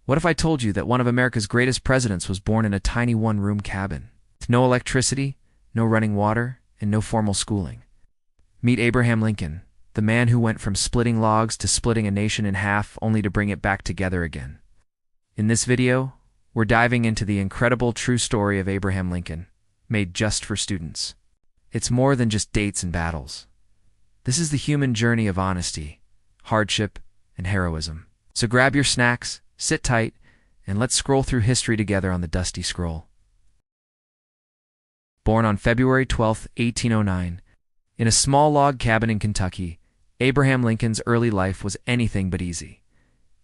What if I told you that one of America's greatest presidents was born in a tiny one-room cabin? With no electricity, no running water, and no formal schooling. Meet Abraham Lincoln, the man who went from splitting logs to splitting a nation in half only to bring it back together again. In this video, we're diving into the incredible true story of Abraham Lincoln, made just for students. It's more than just dates and battles. This is the human journey of honesty, hardship, and heroism. So grab your snacks, sit tight, and let's scroll through history together on the dusty scroll. Born on February 12, 1809, in a small log cabin in Kentucky, Abraham Lincoln's early life was anything but easy.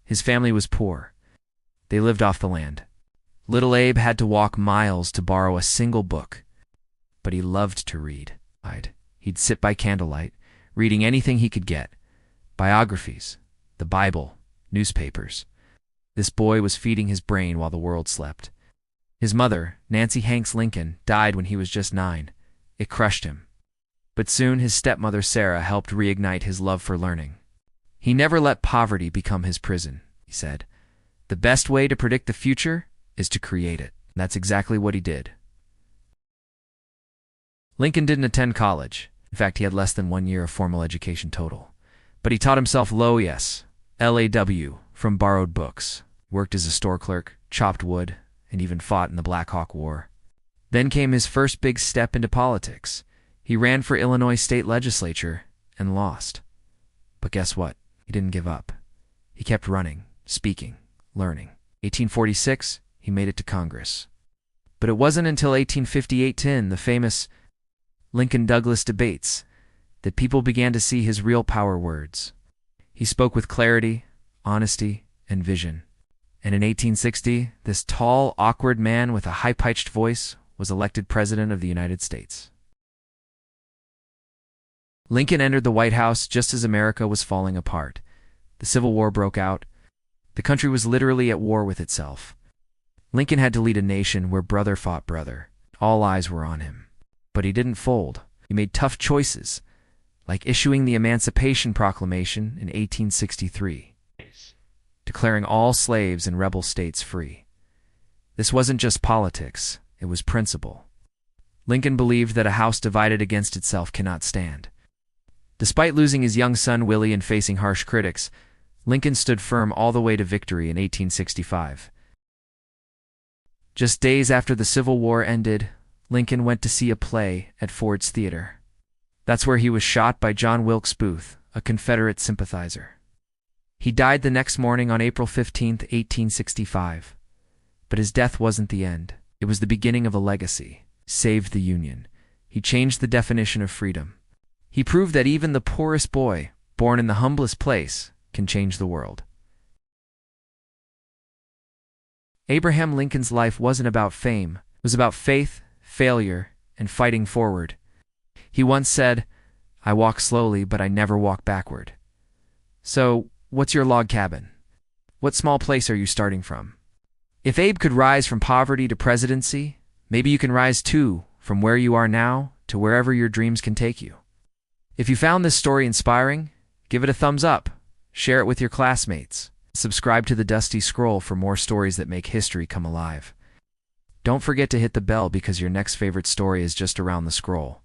His family was poor. They lived off the land. Little Abe had to walk miles to borrow a single book, but he loved to read. He'd sit by candlelight, reading anything he could get: biographies, the Bible, newspapers. This boy was feeding his brain while the world slept. His mother, Nancy Hanks Lincoln, died when he was just 9. It crushed him. But soon his stepmother Sarah helped reignite his love for learning. He never let poverty become his prison, he said. The best way to predict the future is to create it. And that's exactly what he did. Lincoln didn't attend college. In fact, he had less than 1 year of formal education total. But he taught himself LAW, from borrowed books, worked as a store clerk, chopped wood, and even fought in the Black Hawk War. Then came his first big step into politics. He ran for Illinois state legislature and lost. But guess what? He didn't give up. He kept running, speaking, learning. 1846, he made it to Congress. But it wasn't until 1858-10, the famous Lincoln-Douglas debates, that people began to see his real power words. He spoke with clarity, honesty, and vision. And in 1860, this tall, awkward man with a high-pitched voice was elected President of the United States. Lincoln entered the White House just as America was falling apart. The Civil War broke out. The country was literally at war with itself. Lincoln had to lead a nation where brother fought brother. All eyes were on him. But he didn't fold. He made tough choices, like issuing the Emancipation Proclamation in 1863. Declaring all slaves in rebel states free. This wasn't just politics, it was principle. Lincoln believed that a house divided against itself cannot stand. Despite losing his young son Willie and facing harsh critics, Lincoln stood firm all the way to victory in 1865. Just days after the Civil War ended, Lincoln went to see a play at Ford's Theater. That's where he was shot by John Wilkes Booth, a Confederate sympathizer. He died the next morning on April 15, 1865. But his death wasn't the end. It was the beginning of a legacy. Saved the Union. He changed the definition of freedom. He proved that even the poorest boy, born in the humblest place, can change the world. Abraham Lincoln's life wasn't about fame. It was about faith, failure, and fighting forward. He once said, "I walk slowly, but I never walk backward." So, what's your log cabin? What small place are you starting from? If Abe could rise from poverty to presidency, maybe you can rise too, from where you are now to wherever your dreams can take you. If you found this story inspiring, give it a thumbs up, share it with your classmates, subscribe to the Dusty Scroll for more stories that make history come alive. Don't forget to hit the bell because your next favorite story is just around the scroll.